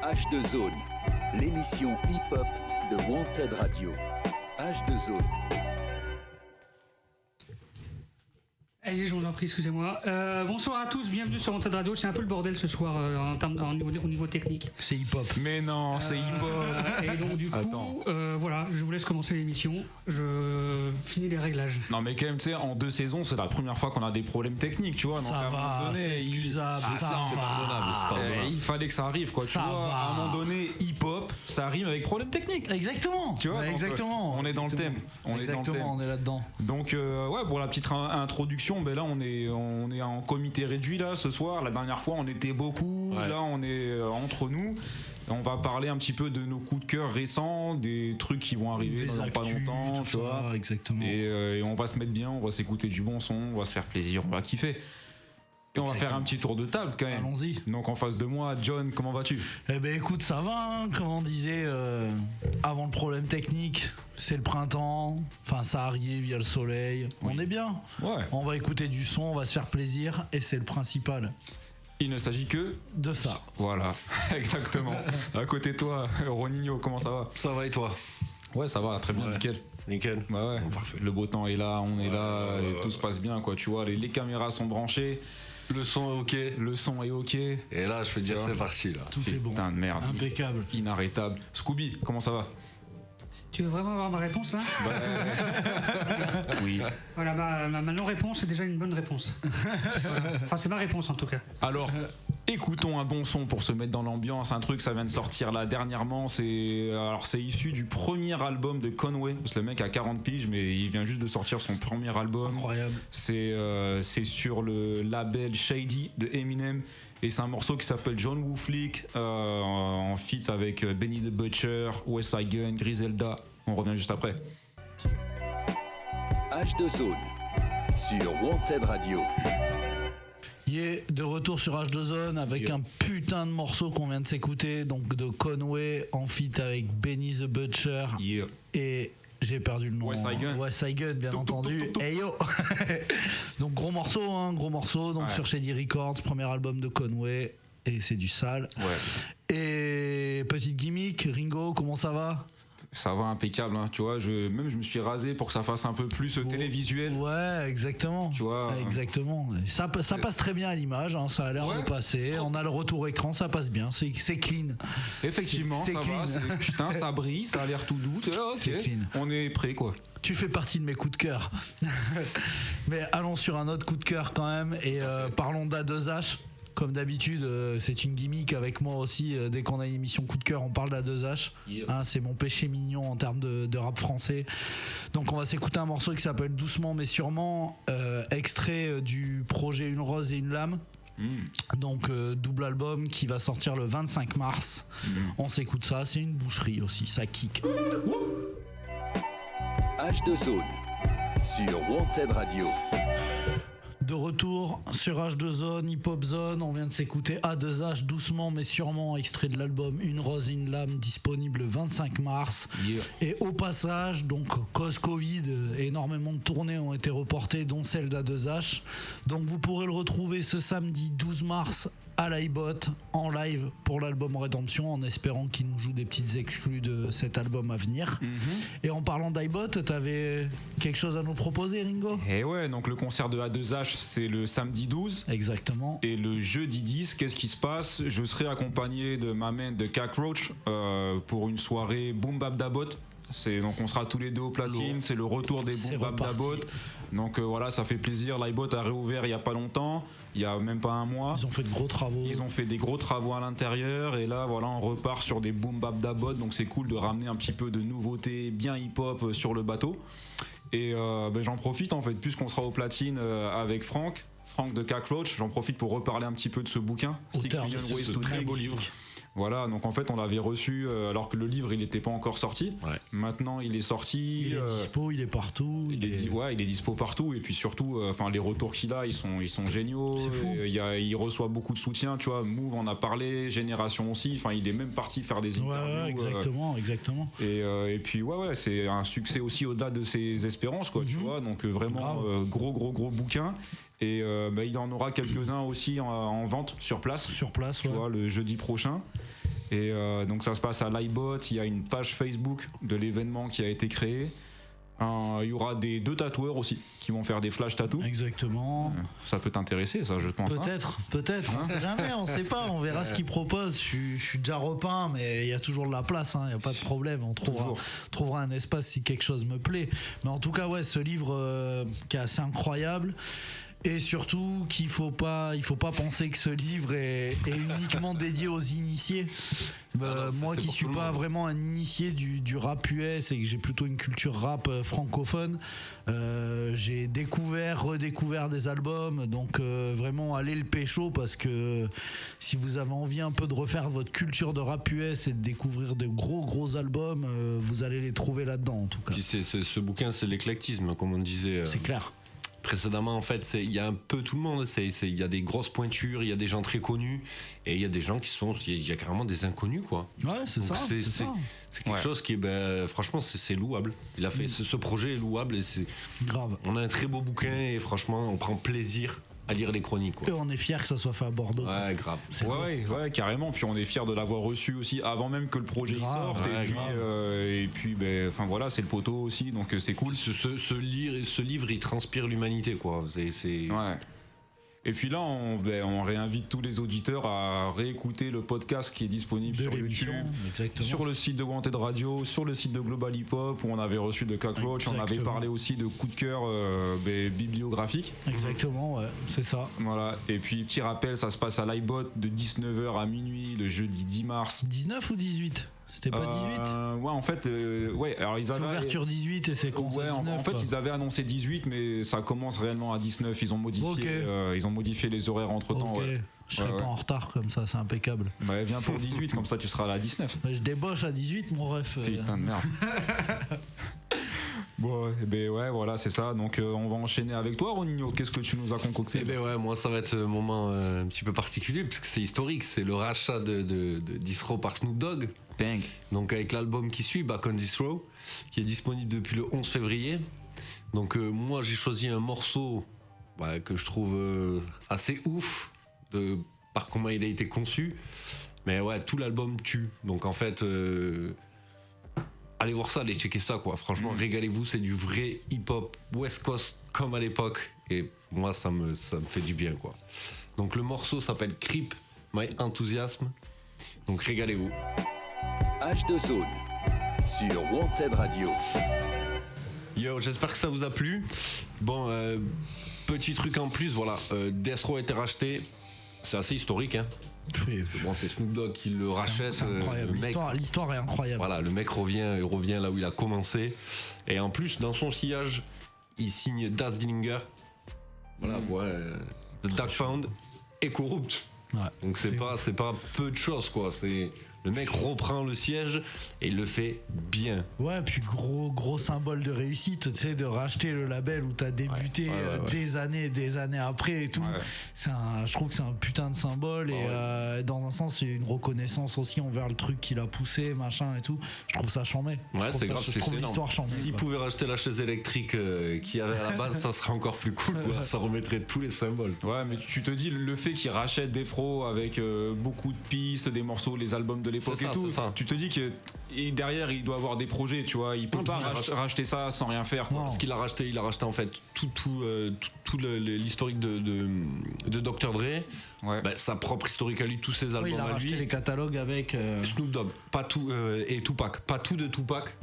H2Zone, l'émission hip-hop de Wanted Radio. H2Zone. Allez, je vous en prie, excusez-moi. Bonsoir à tous, bienvenue sur Wanted Radio. C'est un peu le bordel ce soir au niveau technique. C'est hip-hop. Mais non, c'est hip-hop. Et donc du coup, voilà, je vous laisse commencer l'émission. Je finis les réglages. Non mais quand même, tu sais, en 2 saisons, c'est la première fois qu'on a des problèmes techniques, tu vois. Donc, Ça va, c'est excusable, c'est pardonnable. Il fallait que ça arrive, quoi. Tu vois, à un moment donné, hip-hop, ça arrive avec problème technique. Exactement. Tu vois, exactement. On est dans le thème. On est là-dedans. Donc ouais, pour la petite introduction, ben là on est en comité réduit là ce soir. La dernière fois on était beaucoup, là on est entre nous. On va parler un petit peu de nos coups de cœur récents, des trucs qui vont arriver dans pas longtemps, tu vois. Exactement. Et on va se mettre bien, on va s'écouter du bon son, on va se faire plaisir, on va kiffer. Et on va faire un petit tour de table quand même. Allons-y. Donc en face de moi, John, comment vas-tu ? Eh ben écoute, ça va, hein, comme on disait avant le problème technique, c'est le printemps, enfin ça arrive, il y a le soleil, on est bien. Ouais. On va écouter du son, on va se faire plaisir et c'est le principal. Il ne s'agit que de ça. Voilà, exactement. À côté de toi, Ronigno, comment ça va ? Ça va et toi ? Ouais, ça va, très bien, nickel. Nickel. Ouais. Bon, parfait. Le beau temps est là, on est là, et tout se passe bien, quoi. Tu vois, les caméras sont branchées. Le son est ok. Le son est ok. Et là, je peux dire, c'est parti là. Tout est bon. Putain de merde. Impeccable. Inarrêtable. Scooby, comment ça va ? Tu veux vraiment avoir ma réponse là ? Oui. Voilà, ma non-réponse est déjà une bonne réponse. Voilà. Enfin, c'est ma réponse en tout cas. Alors, écoutons un bon son pour se mettre dans l'ambiance. Un truc, ça vient de sortir là dernièrement. C'est issu du premier album de Conway. Parce que le mec a 40 piges, mais il vient juste de sortir son premier album. Incroyable. C'est sur le label Shady de Eminem. Et c'est un morceau qui s'appelle John Woo Flick, en feat avec Benny the Butcher, West Side Gun, Griselda. On revient juste après. H2Zone sur Wanted Radio. De retour sur H2Zone avec un putain de morceau qu'on vient de s'écouter, donc de Conway en feat avec Benny the Butcher et j'ai perdu le nom. West Side Gun, bien entendu. Hey yo. Donc gros morceau donc sur Shady Records, premier album de Conway et c'est du sale. Ouais. Et petite gimmick, Ringo, comment ça va ? Ça va impeccable, hein. Tu vois, je me suis rasé pour que ça fasse un peu plus télévisuel. Ouais, exactement. Tu vois, exactement. Ça passe très bien à l'image, hein. Ça a l'air de passer. On a le retour écran, ça passe bien, c'est clean. Effectivement, c'est ça clean. Va. Putain, ça brille, ça a l'air tout doux. C'est clean. On est prêt, quoi. Tu fais partie de mes coups de cœur. Mais allons sur un autre coup de cœur quand même et parlons d'A2H. Comme d'habitude, c'est une gimmick avec moi aussi. Dès qu'on a une émission coup de cœur, on parle d'A2H. Hein, c'est mon péché mignon en termes de rap français. Donc on va s'écouter un morceau qui s'appelle Doucement mais sûrement, extrait du projet Une Rose et une Lame. Donc double album qui va sortir le 25 mars. On s'écoute ça, c'est une boucherie aussi, ça kick. H2Zone sur Wanted Radio. De retour sur H2Zone, Hip Hop Zone, on vient de s'écouter A2H doucement mais sûrement, extrait de l'album Une Rose et une Lame, disponible le 25 mars. Et au passage, donc cause Covid, énormément de tournées ont été reportées, dont celle d'A2H. Donc vous pourrez le retrouver ce samedi 12 mars à l'iBot en live pour l'album Rédemption, en espérant qu'il nous joue des petites exclus de cet album à venir. Et en parlant d'iBot, t'avais quelque chose à nous proposer, Ringo ? Et ouais, donc le concert de A2H, c'est le samedi 12. Exactement. Et le jeudi 10, qu'est-ce qui se passe ? Je serai accompagné de ma main de Cockroach pour une soirée Boom Bap Dabot. Donc on sera tous les deux au platine, c'est le retour des Boom Bap Dabot. Donc voilà, ça fait plaisir. l'iBot a réouvert il n'y a pas longtemps, il y a même pas un mois. Ils ont fait de gros travaux. Ils ont fait des gros travaux à l'intérieur et là voilà, on repart sur des Boom Bap Dabot. Donc c'est cool de ramener un petit peu de nouveautés bien hip-hop sur le bateau. Et j'en profite en fait, puisqu'on sera au platine avec Franck de Cockroach, j'en profite pour reparler un petit peu de ce bouquin, Six Million Ways to très beau Live. livre. Voilà, donc en fait on l'avait reçu alors que le livre il n'était pas encore sorti. Ouais. Maintenant il est sorti. Il est dispo, il est partout. Il est dispo partout et puis surtout, les retours qu'il a, ils sont géniaux. C'est fou. Il reçoit beaucoup de soutien, tu vois. Move en a parlé, Génération aussi. Enfin, il est même parti faire des interviews. Exactement. Et puis c'est un succès aussi au-delà de ses espérances, quoi. Tu vois. Donc vraiment gros bouquin. Et il y en aura quelques-uns aussi en vente sur place. Sur place, tu vois, le jeudi prochain. Et donc ça se passe à l'iBot, il y a une page Facebook de l'événement qui a été créée. Il y aura deux tatoueurs aussi qui vont faire des flash tattoos. Exactement. Ça peut t'intéresser, ça, je pense. Peut-être, on sait jamais, on sait pas, on verra ce qu'ils proposent. Je suis déjà repeint, mais il y a toujours de la place, il n'y a pas de problème. On trouvera un espace si quelque chose me plaît. Mais en tout cas, ouais, ce livre qui est assez incroyable. Et surtout qu'il faut pas penser que ce livre est uniquement dédié aux initiés. Moi qui suis pas vraiment un initié du rap US et que j'ai plutôt une culture rap francophone, j'ai redécouvert des albums, donc vraiment allez le pécho, parce que si vous avez envie un peu de refaire votre culture de rap US et de découvrir de gros albums, vous allez les trouver là-dedans en tout cas. Puis ce bouquin, c'est l'éclectisme, comme on disait. C'est clair. Précédemment, en fait, il y a un peu tout le monde. Il y a des grosses pointures, il y a des gens très connus, et il y a des gens il y a carrément des inconnus, quoi. Ouais, c'est donc ça. C'est quelque chose qui est, franchement, c'est louable. Il a fait ce projet est louable, et c'est grave. On a un très beau bouquin, et franchement, on prend plaisir à lire les chroniques, quoi. Et on est fiers que ça soit fait à Bordeaux. Ouais, grave. Ouais, carrément. Puis on est fiers de l'avoir reçu aussi avant même que le projet sorte. Et puis, enfin voilà, c'est le poteau aussi, donc c'est cool. Ce livre, il transpire l'humanité, quoi. Ouais. Et puis là, on réinvite tous les auditeurs à réécouter le podcast qui est disponible sur YouTube, sur le site de Wanted Radio, sur le site de Global Hip Hop, où on avait reçu de Cockroach, on avait parlé aussi de coups de cœur bibliographiques. Exactement, ouais, c'est ça. Voilà. Et puis, petit rappel, ça se passe à l'iBot de 19h à minuit, le jeudi 10 mars. 19 ou 18 ? C'était pas 18 Ouais, en fait, alors ils avaient. C'est ouverture 18 et c'est con. Ouais, 19, en fait, ils avaient annoncé 18, mais ça commence réellement à 19. Ils ont modifié les horaires entre temps. Okay. Ouais. Je serai pas en retard comme ça, c'est impeccable. Ouais, viens pour 18, comme ça tu seras là à 19. Je débauche à 18, mon ref. Putain de merde. Bon, ouais, voilà, c'est ça. Donc, on va enchaîner avec toi, Ronigno. Qu'est-ce que tu nous as concocté ? Ouais, moi, ça va être un moment un petit peu particulier, parce que c'est historique. C'est le rachat de Distro par Snoop Dogg. Bang. Donc, avec l'album qui suit, Back on Distro, qui est disponible depuis le 11 février. Donc, moi, j'ai choisi un morceau que je trouve assez ouf par comment il a été conçu. Mais ouais, tout l'album tue. Donc, en fait... allez voir ça, allez checker ça, quoi. Franchement, régalez-vous, c'est du vrai hip-hop West Coast comme à l'époque. Et moi, ça me fait du bien, quoi. Donc le morceau s'appelle Creep My Enthusiasm. Donc régalez-vous. H2Zone sur Wanted Radio. Yo, j'espère que ça vous a plu. Bon, petit truc en plus, voilà. Death Row a été racheté. C'est assez historique, hein. Bon, c'est Snoop Dogg qui le rachète. C'est incroyable. L'histoire est incroyable. Voilà, le mec revient là où il a commencé. Et en plus, dans son sillage, il signe Das Dillinger. Voilà, The Dark Pound et Corrupt. Ouais, donc c'est pas peu de choses, quoi. Le mec reprend le siège et il le fait bien. Ouais, puis gros symbole de réussite, tu sais, de racheter le label où t'as débuté des années après et tout. Ouais. Je trouve que c'est un putain de symbole et dans un sens, c'est une reconnaissance aussi envers le truc qu'il a poussé, machin et tout. Je trouve ça chambé. Ouais, c'est grave, je trouve l'histoire chambée. S'il pouvait racheter la chaise électrique qu'il y avait à la base, ça serait encore plus cool, quoi. Ça remettrait tous les symboles. Ouais, mais tu te dis, le fait qu'il rachète des Fro avec beaucoup de pistes, des morceaux, les albums de l'époque et tout, tu te dis que derrière il doit avoir des projets, tu vois, il peut pas racheter ça sans rien faire, quoi. Parce qu'il a racheté en fait tout l'historique de Dr. Dre, sa propre historique à lui, tous ses albums à lui. Il a racheté les catalogues avec Snoop Dogg, pas tout, et Tupac, pas tout de Tupac,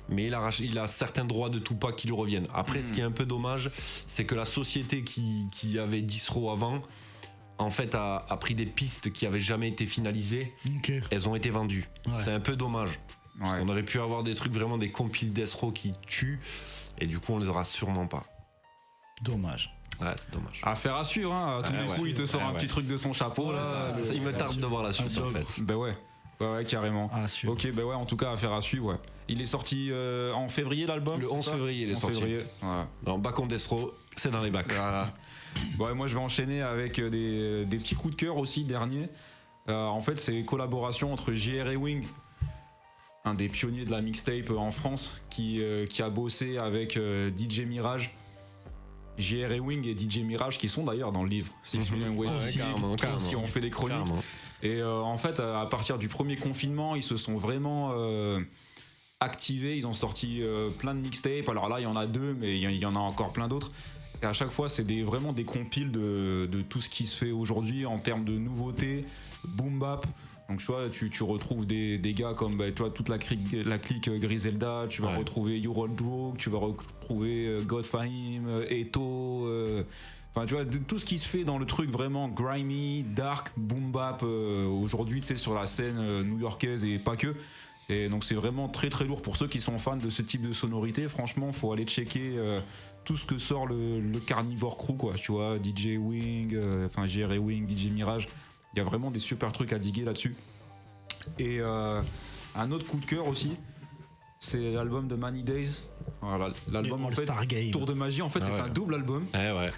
mais il a certains droits de Tupac qui lui reviennent. Après, ce qui est un peu dommage, c'est que la société qui avait Distro avant, en fait, a pris des pistes qui avaient jamais été finalisées. Elles ont été vendues. C'est un peu dommage. Parce qu'on aurait pu avoir des trucs, vraiment des compiles d'Esro qui tuent, et du coup, on les aura sûrement pas. Dommage. Ouais, c'est dommage. Affaire à suivre, hein. À tous les coups, il te sort un petit truc de son chapeau. Là, il me tarde de voir la suite, en fait. Ben ouais. Ouais, carrément. Ok, ben ouais, en tout cas, affaire à suivre, ouais. Il est sorti en février, l'album ? Le 11 février, il est sorti. Non, Back on Destro, c'est dans les bacs. Voilà. Ouais, moi, je vais enchaîner avec des petits coups de cœur aussi, dernier. En fait, c'est une collaboration entre JR et Wing, un des pionniers de la mixtape en France, qui a bossé avec DJ Mirage. JR et Wing et DJ Mirage, qui sont d'ailleurs dans le livre 6 Million Ways to Sleep, qui ont fait des chroniques. Et en fait, à partir du premier confinement, ils se sont vraiment activés. Ils ont sorti plein de mixtapes. Alors là, il y en a 2, mais il y en a encore plein d'autres. Et à chaque fois, c'est vraiment des compiles de tout ce qui se fait aujourd'hui en termes de nouveautés, boom bap. Donc tu vois, tu retrouves des gars comme tu vois, toute la clique Griselda, tu vas retrouver You Roll Drogue, tu vas retrouver Godfahim, Eto, enfin tu vois, tout ce qui se fait dans le truc vraiment grimy, dark, boom bap aujourd'hui, tu sais, sur la scène new-yorkaise et pas que. Et donc c'est vraiment très très lourd pour ceux qui sont fans de ce type de sonorité. Franchement, faut aller checker tout ce que sort le Carnivore Crew, quoi. Tu vois, DJ Wing, JR Wing, DJ Mirage. Il y a vraiment des super trucs à diguer là-dessus. Et un autre coup de cœur aussi, c'est l'album de Many Days. Voilà, l'album en fait Tour de Magie, en fait c'est un double album.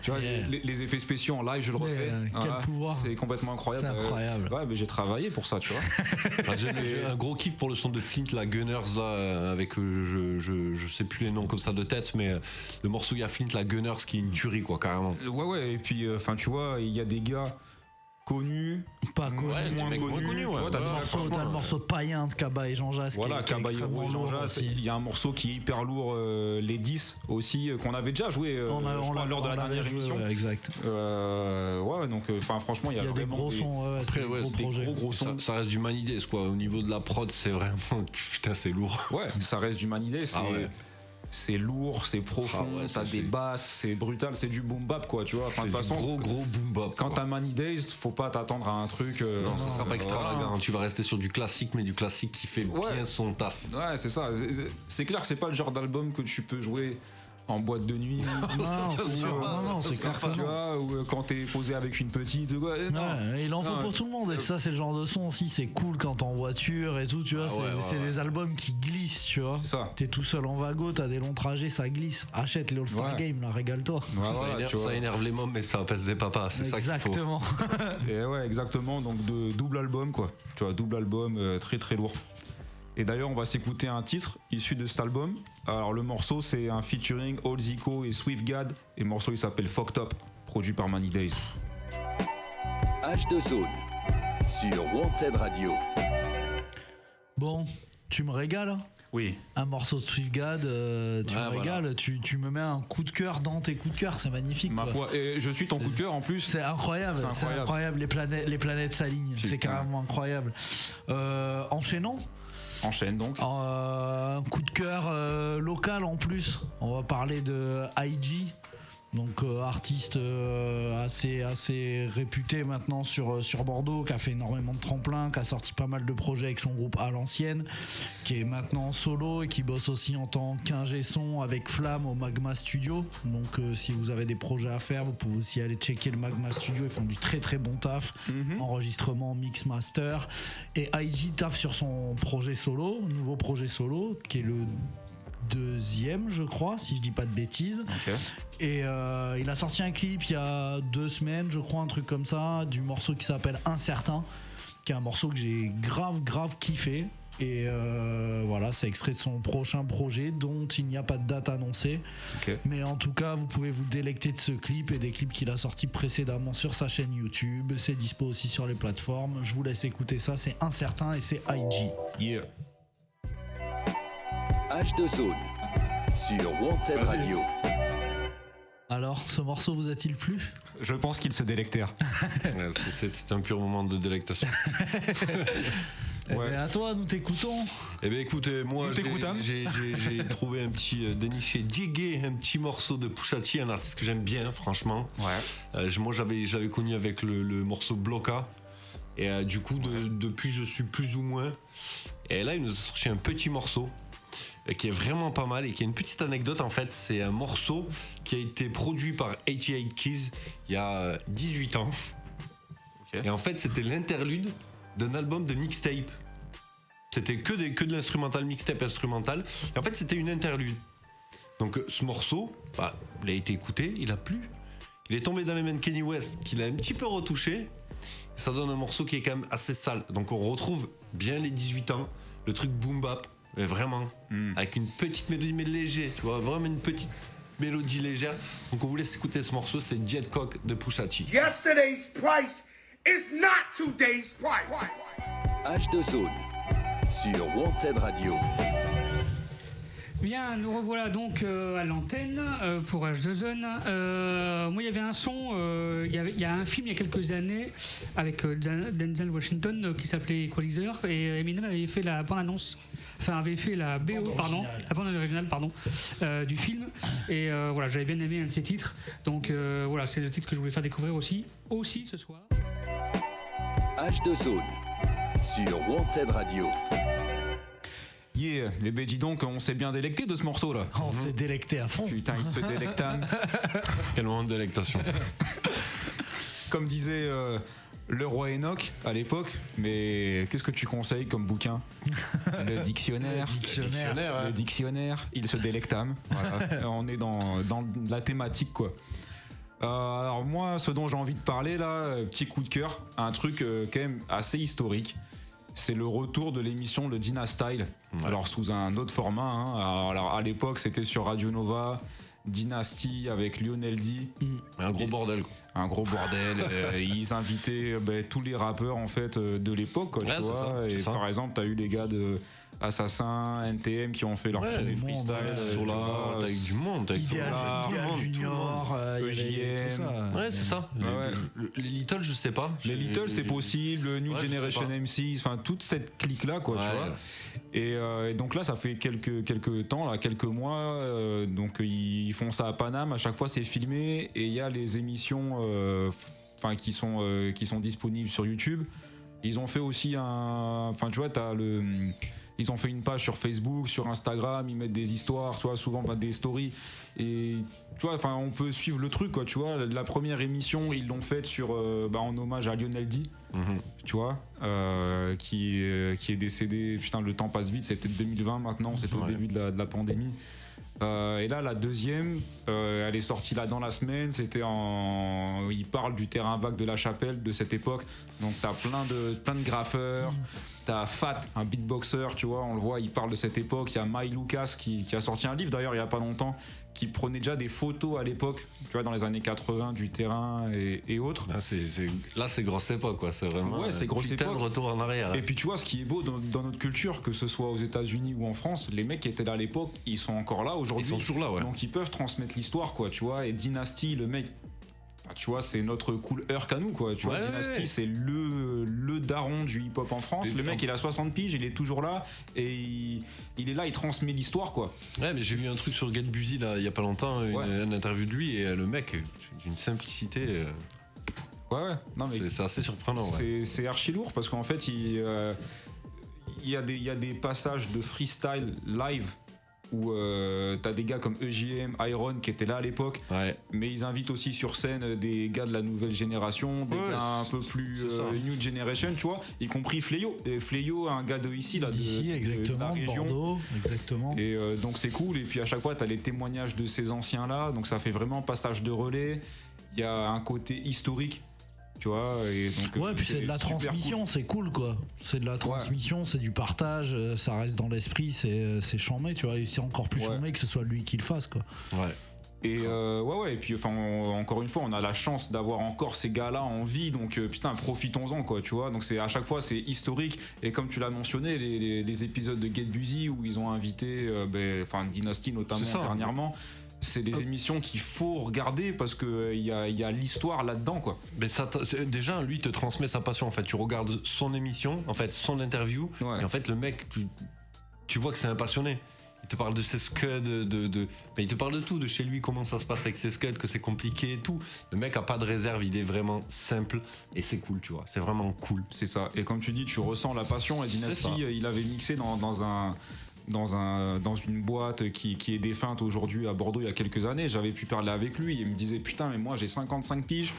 Tu vois, les effets spéciaux en live, je le refais. Quel pouvoir. C'est complètement incroyable. C'est incroyable. Ouais, mais j'ai travaillé pour ça, tu vois. J'ai un gros kiff pour le son de Flint, la Gunners là, avec je sais plus les noms comme ça de tête, mais le morceau il y a Flint, la Gunners qui est une tuerie, quoi, carrément. Ouais, et puis tu vois, il y a des gars connus, pas connus, moins connus. T'as le morceau de Païen de Kaba et Jean Jas. Voilà, Kaba et Jean Jas. Il y a un morceau qui est hyper lourd, les 10 aussi, qu'on avait déjà joué lors de la dernière émission. Exact. Donc franchement, il y a des gros sons. Après, des gros sons. Ça reste du Many Days, quoi. Au niveau de la prod, c'est vraiment. Putain, c'est lourd. Ouais, ça reste du Many Days. C'est lourd, c'est profond, t'as des basses, c'est brutal, c'est du boom bap, quoi, tu vois. De toute façon, gros boom bap. Quand t'as Many Days, faut pas t'attendre à un truc. Non, ça sera pas extravagant. Tu vas rester sur du classique, mais du classique qui fait bien son taf. Ouais, c'est ça. C'est clair que c'est pas le genre d'album que tu peux jouer en boîte de nuit. Non, c'est clair que tu vois, ou quand t'es posé avec une petite. Il en faut pour tout le monde. Et ça, c'est le genre de son aussi. C'est cool quand t'es en voiture et tout, tu vois. C'est des albums qui glissent, tu vois. T'es tout seul en wagon, t'as des longs trajets, ça glisse. Achète les All-Star Game, là, régale-toi. Ça énerve les mômes, mais ça apaise les papas. C'est ça qu'il faut. Exactement. Et ouais, exactement. Donc, de double album, quoi. Tu vois, double album très très lourd. Et d'ailleurs, on va s'écouter un titre issu de cet album. Alors, le morceau, c'est un featuring Old Zico et SwiftGad. Et le morceau, il s'appelle Fucked Up, produit par Many Days. H2Zone sur Wanted Radio. Bon, tu me régales. Oui. Un morceau de SwiftGad, tu me régales. Tu me mets un coup de cœur dans tes coups de cœur, c'est magnifique. Ma foi, et je suis ton coup de cœur en plus. C'est incroyable, les planètes s'alignent, c'est carrément incroyable. Enchaînons. Enchaîne donc. Un coup de cœur local en plus. On va parler de IG. Donc artiste assez réputé maintenant sur Bordeaux, qui a fait énormément de tremplins, qui a sorti pas mal de projets avec son groupe à l'ancienne, qui est maintenant solo et qui bosse aussi en tant qu'ingé son avec Flamme au Magma Studio. Donc si vous avez des projets à faire, vous pouvez aussi aller checker le Magma Studio, ils font du très très bon taf, enregistrement, mix, master. Et IG taf sur son projet solo, nouveau projet solo, qui est le deuxième, je crois, si je dis pas de bêtises. Okay. Et il a sorti un clip il y a 2 semaines, je crois, un truc comme ça, du morceau qui s'appelle Incertain, qui est un morceau que j'ai grave kiffé. Et voilà, c'est extrait de son prochain projet dont il n'y a pas de date annoncée. Okay. Mais en tout cas, vous pouvez vous délecter de ce clip et des clips qu'il a sortis précédemment sur sa chaîne YouTube. C'est dispo aussi sur les plateformes. Je vous laisse écouter ça, c'est Incertain et c'est IG. Yeah. H2Zone sur Wanted Radio. Alors, ce morceau vous a-t-il plu ? Je pense qu'il se délectère. C'est un pur moment de délectation. Ouais. À toi, nous t'écoutons. Eh bien écoutez, moi j'ai trouvé un petit déniché Diggé, un petit morceau de Pusha T, un artiste que j'aime bien, franchement. Ouais. Moi j'avais connu avec le morceau Bloca. Et du coup, depuis, je suis plus ou moins. Et là, il nous a sorti un petit morceau qui est vraiment pas mal et qui a une petite anecdote en fait. C'est un morceau qui a été produit par 88 Keys il y a 18 ans. Okay. Et en fait, c'était l'interlude d'un album de mixtape. C'était que de l'instrumental, mixtape instrumental. Et en fait, c'était une interlude. Donc, ce morceau, il a été écouté, il a plu. Il est tombé dans les mains de Kanye West, qu'il a un petit peu retouché. Ça donne un morceau qui est quand même assez sale. Donc, on retrouve bien les 18 ans, le truc boom bap. Mais vraiment, avec une petite mélodie, mais léger, tu vois, vraiment une petite mélodie légère. Donc on vous laisse écouter ce morceau, c'est Jet Cock de Pusha T. Yesterday's price It's not 2 days' price. H2O sur Wanted Radio. Bien, nous revoilà donc à l'antenne pour H2Zone. Moi, il y avait un son, il y a un film il y a quelques années avec Denzel Washington qui s'appelait Equalizer et Eminem avait fait la bande-annonce, enfin avait fait la BO, pardon, la bande originale, pardon, du film. Et voilà, j'avais bien aimé un de ses titres. Donc voilà, c'est le titre que je voulais faire découvrir aussi ce soir. H2O sur Wanted Radio. Yeah, et ben dis donc, on s'est bien délecté de ce morceau là. On s'est délecté à fond. Putain, il se délectame. Quel moment de délectation. Comme disait le roi Enoch à l'époque, mais qu'est-ce que tu conseilles comme bouquin? Le dictionnaire. Le dictionnaire, il se délectame. Voilà. On est dans la thématique quoi. Alors moi, ce dont j'ai envie de parler là, petit coup de cœur, un truc quand même assez historique. C'est le retour de l'émission Le Dynastyle. Ouais. Alors sous un autre format. Hein. Alors à l'époque, c'était sur Radio Nova, Dynasty avec Lionel D. Un gros bordel. Quoi. Un gros bordel. Ils invitaient tous les rappeurs en fait de l'époque. Quoi, tu vois. Et par exemple, t'as eu les gars de Assassin, NTM qui ont fait leur tournée freestyle. Solar, t'as eu du monde. T'as eu Idéal Junior, EJM. Ouais, c'est ça. Les Little, je sais pas. Les Little, c'est possible. New Generation MC, enfin toute cette clique là, quoi. Tu vois. Et donc là, ça fait quelques temps, là, quelques mois. Donc ils font ça à Paname. À chaque fois, c'est filmé et il y a les émissions, qui sont disponibles sur YouTube. Ils ont fait aussi tu vois, ils ont fait une page sur Facebook, sur Instagram, ils mettent des histoires, tu vois, souvent des stories. Et tu vois, on peut suivre le truc, quoi, tu vois. La première émission, ils l'ont faite en hommage à Lionel D, tu vois, qui est décédé. Putain, le temps passe vite, c'est peut-être 2020 maintenant, c'est au début de la pandémie. Et là, la deuxième, elle est sortie là dans la semaine. Il parle du terrain vague de la Chapelle de cette époque. Donc t'as plein de graffeurs. T'as Fat, un beatboxer, tu vois, on le voit, il parle de cette époque. Il y a My Lucas qui a sorti un livre d'ailleurs il y a pas longtemps, qui prenait déjà des photos à l'époque, tu vois, dans les années 80 du terrain et autres. Là, c'est grosse époque, quoi. C'est vraiment. Ouais, c'est grosse époque. De retour en arrière. Et puis tu vois, ce qui est beau dans notre culture, que ce soit aux États-Unis ou en France, les mecs qui étaient là à l'époque, ils sont encore là aujourd'hui. Ils sont toujours là, ouais. Donc ils peuvent transmettre l'histoire, quoi, tu vois. Et Dynasty, le mec, tu vois, c'est notre cool Herc à nous, quoi. Tu vois, Dynasty, c'est le daron du hip-hop en France. Le mec, il a 60 piges, il est toujours là et il est là, il transmet l'histoire, quoi. Ouais, mais j'ai vu un truc sur Get Busy là, il y a pas longtemps, une interview de lui et le mec, d'une simplicité. Ouais. Non, mais c'est assez surprenant. C'est archi lourd parce qu'en fait, il y a des passages de freestyle live où t'as des gars comme EJM, Iron qui étaient là à l'époque, mais ils invitent aussi sur scène des gars de la nouvelle génération, des gars un peu plus new generation, tu vois, y compris Fléau. Et Fléau, un gars de ici, là, de la région. Bordeaux, exactement. Et donc c'est cool. Et puis à chaque fois, t'as les témoignages de ces anciens-là, donc ça fait vraiment passage de relais. Il y a un côté historique. Tu vois, et donc, puis c'est de la transmission, cool. C'est cool, quoi. C'est de la transmission, c'est du partage, ça reste dans l'esprit, c'est chambé, tu vois. Et c'est encore plus chambé que ce soit lui qui le fasse, quoi. Ouais. Et et puis encore une fois, on a la chance d'avoir encore ces gars-là en vie, donc putain, profitons-en, quoi, tu vois. Donc à chaque fois c'est historique, et comme tu l'as mentionné, les épisodes de Get Busy où ils ont invité Dynasty notamment dernièrement. C'est des émissions qu'il faut regarder parce que il y a l'histoire là-dedans, quoi. Mais déjà, lui te transmet sa passion. En fait, tu regardes son émission, en fait, son interview, et en fait, le mec, tu vois que c'est un passionné. Il te parle de ses scuds, mais il te parle de tout, de chez lui, comment ça se passe avec ses scuds, que c'est compliqué et tout. Le mec a pas de réserve, il est vraiment simple et c'est cool, tu vois. C'est vraiment cool. C'est ça. Et comme tu dis, tu ressens la passion. Et Dynasty, il avait mixé dans une boîte qui est défunte aujourd'hui à Bordeaux il y a quelques années. J'avais pu parler avec lui, il me disait putain, mais moi j'ai 55 piges,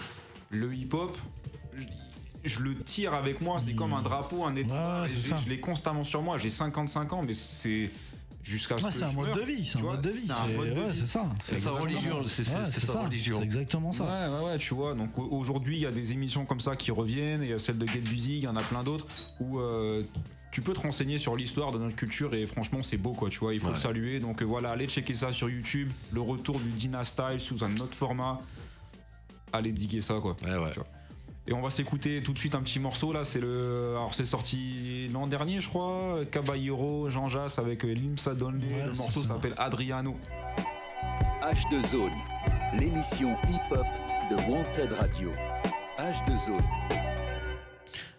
le hip-hop je le tire avec moi, c'est comme un drapeau, un étendard, je l'ai constamment sur moi. J'ai 55 ans, mais c'est jusqu'à ce que c'est un mode de vie, c'est ça. C'est sa religion, c'est sa religion. C'est exactement ça. Ouais, tu vois. Donc aujourd'hui, il y a des émissions comme ça qui reviennent, il y a celle de Get Busy, il y en a plein d'autres où tu peux te renseigner sur l'histoire de notre culture et franchement c'est beau, quoi, tu vois, il faut le saluer. Donc voilà, allez checker ça sur YouTube, le retour du Dynastyle sous un autre format, allez diguer ça, quoi. Ouais. Et on va s'écouter tout de suite un petit morceau là, alors c'est sorti l'an dernier je crois, Caballero, Jean Jass avec Limsa Donley, le morceau s'appelle Adriano. H2Zone, l'émission hip-hop de Wanted Radio. H2Zone.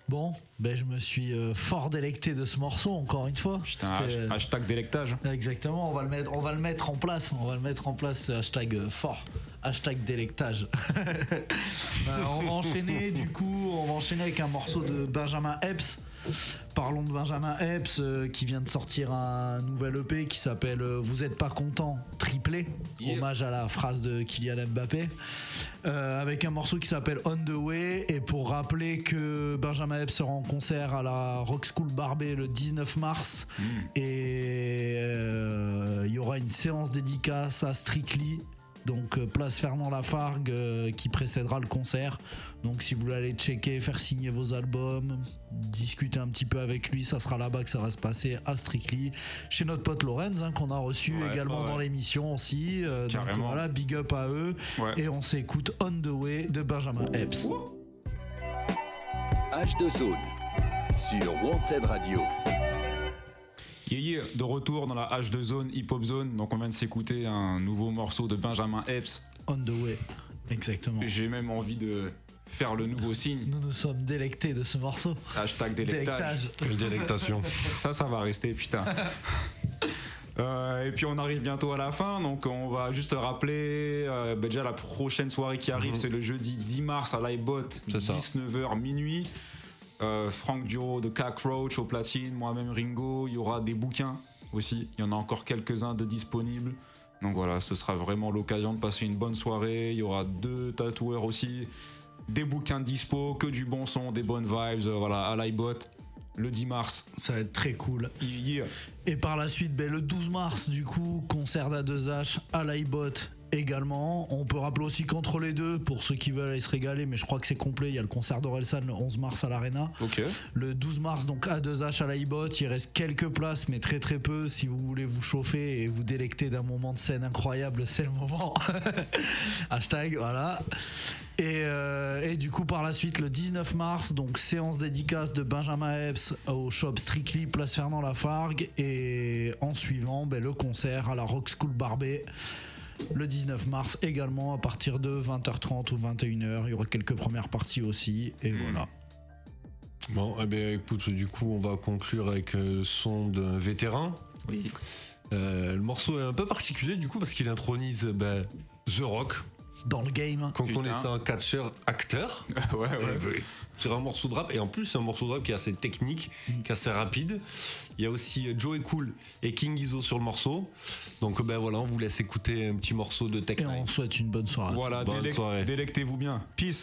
Bon, je me suis fort délecté de ce morceau encore une fois. Putain, hashtag délectage. Exactement, on va le mettre en place. On va le mettre en place, ce hashtag fort. Hashtag délectage. On va enchaîner avec un morceau de Benjamin Epps. Parlons de Benjamin Epps qui vient de sortir un nouvel EP qui s'appelle Vous êtes pas content, triplé, hommage à la phrase de Kylian Mbappé, avec un morceau qui s'appelle On The Way. Et pour rappeler que Benjamin Epps sera en concert à la Rock School Barbet le 19 mars et il y aura une séance dédicace à Strictly, donc place Fernand Lafargue, qui précédera le concert. Donc si vous voulez aller checker, faire signer vos albums, discuter un petit peu avec lui, ça sera là-bas que ça va se passer, à Strictly, chez notre pote Lorenz, qu'on a reçu également dans l'émission aussi. Donc voilà, big up à eux. Et on s'écoute On The Way de Benjamin Epps. H2Zone sur Wanted Radio. De retour dans la H2Zone, Hip Hop Zone. Donc on vient de s'écouter un nouveau morceau de Benjamin Epps. On The Way, exactement. J'ai même envie de faire le nouveau signe. Nous sommes délectés de ce morceau. Hashtag délectage. Quelle délectation. Ça va rester, putain. Et puis on arrive bientôt à la fin, donc on va juste rappeler déjà la prochaine soirée qui arrive, c'est le jeudi 10 mars à l'iBot, 19h minuit. Franck Duro de Cockroach au platine, moi-même Ringo, il y aura des bouquins aussi, il y en a encore quelques-uns de disponibles. Donc voilà, ce sera vraiment l'occasion de passer une bonne soirée, il y aura 2 tatoueurs aussi, des bouquins de dispo, que du bon son, des bonnes vibes, voilà, à l'iBot. Le 10 mars. Ça va être très cool. Et par la suite, le 12 mars, du coup, concert d'A2H à l'iBot également. On peut rappeler aussi qu'entre les deux, pour ceux qui veulent aller se régaler, mais je crois que c'est complet, il y a le concert d'Orelsan le 11 mars à l'Arena. Le 12 mars, donc A2H à l'iBot, il reste quelques places, mais très très peu. Si vous voulez vous chauffer et vous délecter d'un moment de scène incroyable, c'est le moment. Hashtag, voilà. Et du coup par la suite le 19 mars, donc séance dédicace de Benjamin Epps au shop Strictly place Fernand Lafargue, et en suivant le concert à la Rock School Barbet le 19 mars également à partir de 20h30 ou 21h. Il y aura quelques premières parties aussi, et voilà. Bon, écoute, du coup on va conclure avec le son d'un vétéran. Le morceau est un peu particulier du coup parce qu'il intronise The Rock dans le game, qu'on connaissait un catcheur acteur. Sur un morceau de rap, et en plus c'est un morceau de rap qui est assez technique, qui est assez rapide. Il y a aussi Joey Cool et King Gizo sur le morceau. Donc voilà, on vous laisse écouter un petit morceau de Tech 9. Et on souhaite une bonne soirée. Voilà, bonne soirée. Délectez-vous bien. Peace.